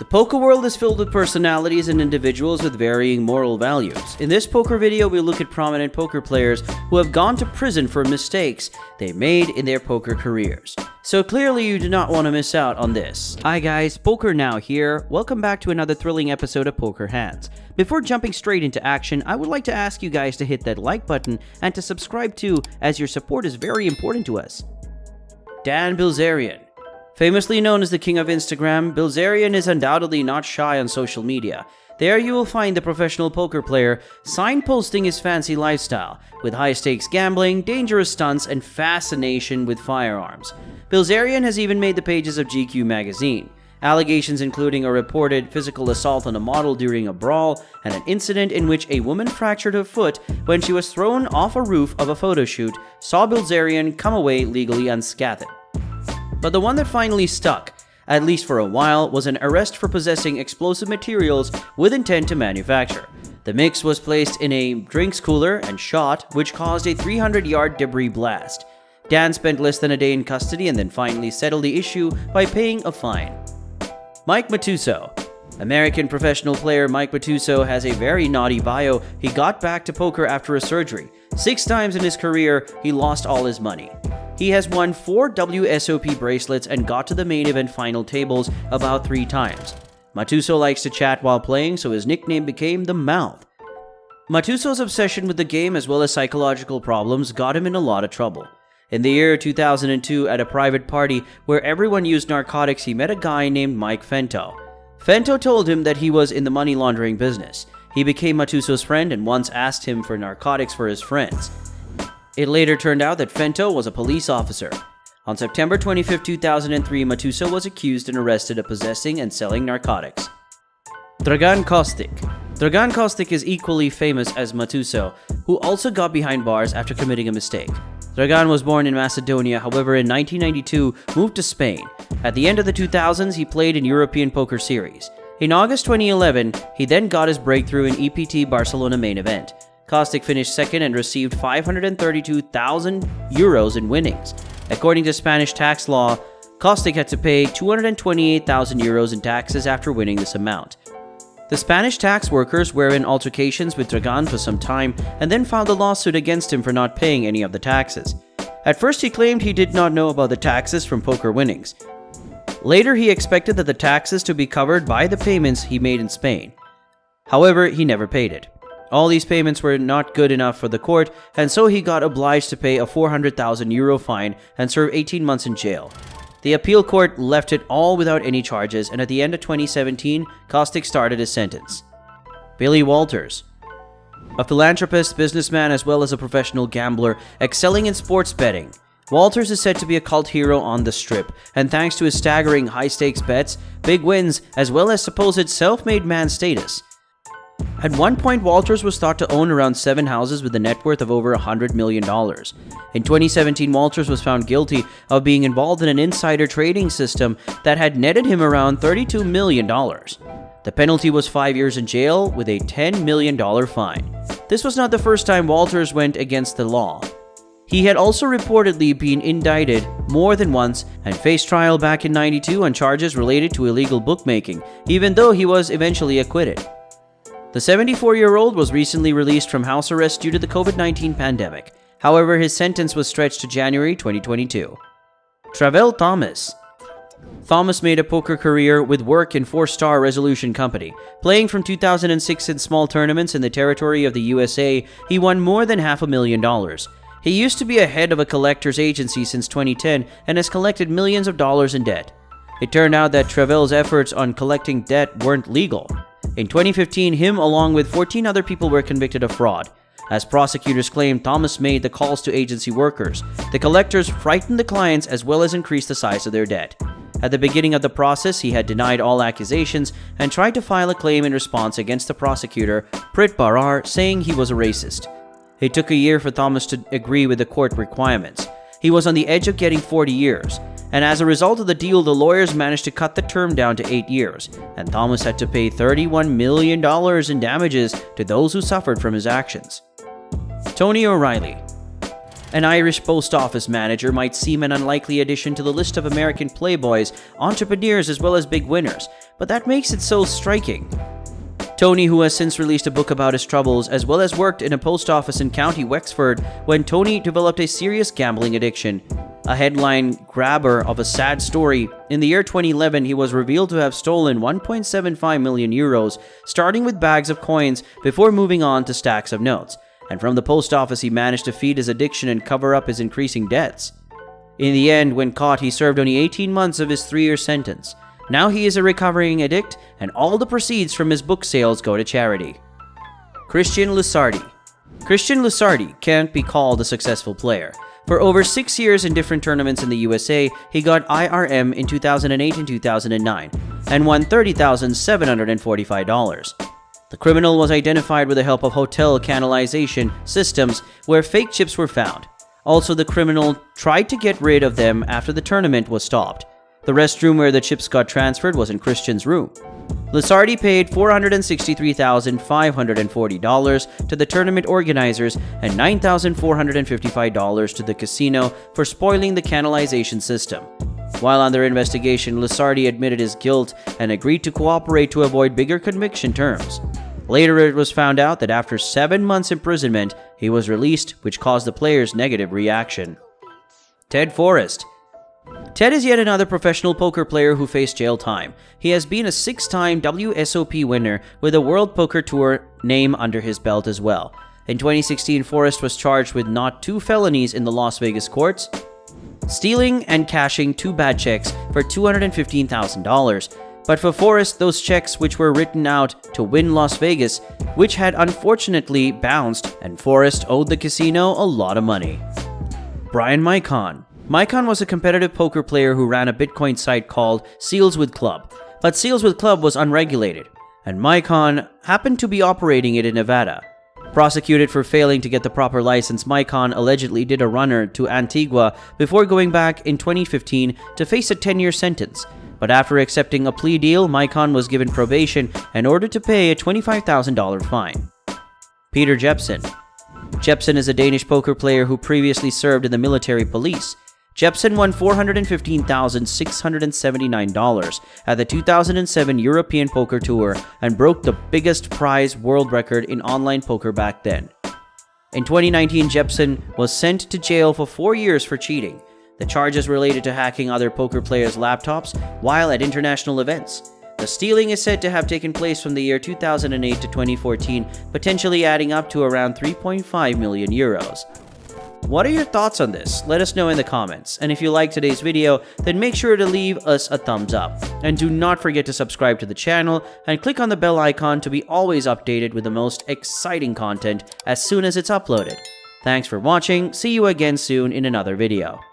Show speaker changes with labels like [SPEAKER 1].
[SPEAKER 1] The poker world is filled with personalities and individuals with varying moral values. In this poker video, we'll look at prominent poker players who have gone to prison for mistakes they made in their poker careers. So clearly you do not want to miss out on this. Hi guys, PokerNow here. Welcome back to another thrilling episode of Poker Hands. Before jumping straight into action, I would like to ask you guys to hit that like button and to subscribe too, as your support is very important to us. Dan Bilzerian. Famously known as the king of Instagram, Bilzerian is undoubtedly not shy on social media. There you will find the professional poker player signposting his fancy lifestyle, with high-stakes gambling, dangerous stunts, and fascination with firearms. Bilzerian has even made the pages of GQ magazine. Allegations including a reported physical assault on a model during a brawl, and an incident in which a woman fractured her foot when she was thrown off a roof of a photo shoot, saw Bilzerian come away legally unscathed. But the one that finally stuck, at least for a while, was an arrest for possessing explosive materials with intent to manufacture. The mix was placed in a drinks cooler and shot, which caused a 300-yard debris blast. Dan spent less than a day in custody and then finally settled the issue by paying a fine. Matuso. American professional player Mike Matuso has a very naughty bio. He got back to poker after a surgery. 6 times in his career, he lost all his money. He has won 4 WSOP bracelets and got to the main event final tables about 3 times. Matuso likes to chat while playing, so his nickname became The Mouth. Matuso's obsession with the game as well as psychological problems got him in a lot of trouble. In the year 2002, at a private party where everyone used narcotics, he met a guy named Mike Fento. Fento told him that he was in the money laundering business. He became Matuso's friend and once asked him for narcotics for his friends. It later turned out that Fento was a police officer. On September 25, 2003, Matuso was accused and arrested of possessing and selling narcotics. Dragan Kostic. Dragan Kostic is equally famous as Matuso, who also got behind bars after committing a mistake. Dragan was born in Macedonia, however in 1992 moved to Spain. At the end of the 2000s, he played in European Poker Series. In August 2011, he then got his breakthrough in EPT Barcelona main event. Caustic finished second and received 532,000 euros in winnings. According to Spanish tax law, Caustic had to pay 228,000 euros in taxes after winning this amount. The Spanish tax workers were in altercations with Dragan for some time and then filed a lawsuit against him for not paying any of the taxes. At first he claimed he did not know about the taxes from poker winnings. Later he expected that the taxes to be covered by the payments he made in Spain. However, he never paid it. All these payments were not good enough for the court, and so he got obliged to pay a 400,000 euro fine and serve 18 months in jail. The appeal court left it all without any charges, and at the end of 2017, Caustic started his sentence. Billy Walters. A philanthropist, businessman, as well as a professional gambler, excelling in sports betting. Walters is said to be a cult hero on the strip, and thanks to his staggering high-stakes bets, big wins, as well as supposed self-made man status. At one point, Walters was thought to own around 7 houses with a net worth of over $100 million. In 2017, Walters was found guilty of being involved in an insider trading system that had netted him around $32 million. The penalty was 5 years in jail with a $10 million fine. This was not the first time Walters went against the law. He had also reportedly been indicted more than once and faced trial back in '92 on charges related to illegal bookmaking, even though he was eventually acquitted. The 74-year-old was recently released from house arrest due to the COVID-19 pandemic. However, his sentence was stretched to January 2022. Travell Thomas. Thomas made a poker career with work in 4-Star Resolution Company. Playing from 2006 in small tournaments in the territory of the USA, he won more than $500,000. He used to be a head of a collector's agency since 2010 and has collected millions of dollars in debt. It turned out that Travell's efforts on collecting debt weren't legal. In 2015, him along with 14 other people were convicted of fraud. As prosecutors claimed, Thomas made the calls to agency workers. The collectors frightened the clients as well as increased the size of their debt. At the beginning of the process, he had denied all accusations and tried to file a claim in response against the prosecutor, Prit Barar, saying he was a racist. It took a year for Thomas to agree with the court requirements. He was on the edge of getting 40 years. And as a result of the deal, the lawyers managed to cut the term down to 8 years, and Thomas had to pay $31 million in damages to those who suffered from his actions. Tony O'Reilly. An Irish post office manager might seem an unlikely addition to the list of American playboys, entrepreneurs, as well as big winners, but that makes it so striking. Tony, who has since released a book about his troubles, as well as worked in a post office in County Wexford when Tony developed a serious gambling addiction. A headline grabber of a sad story, in the year 2011 he was revealed to have stolen 1.75 million euros, starting with bags of coins before moving on to stacks of notes. And from the post office he managed to feed his addiction and cover up his increasing debts. In the end, when caught, he served only 18 months of his 3-year sentence. Now he is a recovering addict, and all the proceeds from his book sales go to charity. Christian Lusardi. Christian Lusardi can't be called a successful player. For over 6 years in different tournaments in the USA, he got IRM in 2008 and 2009, and won $30,745. The criminal was identified with the help of hotel canalization systems where fake chips were found. Also, the criminal tried to get rid of them after the tournament was stopped. The restroom where the chips got transferred was in Christian's room. Lusardi paid $463,540 to the tournament organizers and $9,455 to the casino for spoiling the canalization system. While under investigation, Lusardi admitted his guilt and agreed to cooperate to avoid bigger conviction terms. Later, it was found out that after 7 months imprisonment, he was released, which caused the players' negative reaction. Ted Forrest. Ted is yet another professional poker player who faced jail time. He has been a 6-time WSOP winner with a World Poker Tour name under his belt as well. In 2016, Forrest was charged with not 2 felonies in the Las Vegas courts: stealing and cashing 2 bad checks for $215,000. But for Forrest, those checks which were written out to win Las Vegas, which had unfortunately bounced, and Forrest owed the casino a lot of money. Brian Micon. Micon was a competitive poker player who ran a Bitcoin site called Seals with Club, but Seals with Club was unregulated, and Micon happened to be operating it in Nevada. Prosecuted for failing to get the proper license, Micon allegedly did a runner to Antigua before going back in 2015 to face a 10-year sentence. But after accepting a plea deal, Micon was given probation and ordered to pay a $25,000 fine. Peter Jepson. Jepson is a Danish poker player who previously served in the military police. Jepson won $415,679 at the 2007 European Poker Tour and broke the biggest prize world record in online poker back then. In 2019, Jepson was sent to jail for 4 years for cheating. The charges related to hacking other poker players' laptops while at international events. The stealing is said to have taken place from the year 2008 to 2014, potentially adding up to around 3.5 million euros. What are your thoughts on this? Let us know in the comments. And if you liked today's video, then make sure to leave us a thumbs up. And do not forget to subscribe to the channel and click on the bell icon to be always updated with the most exciting content as soon as it's uploaded. Thanks for watching. See you again soon in another video.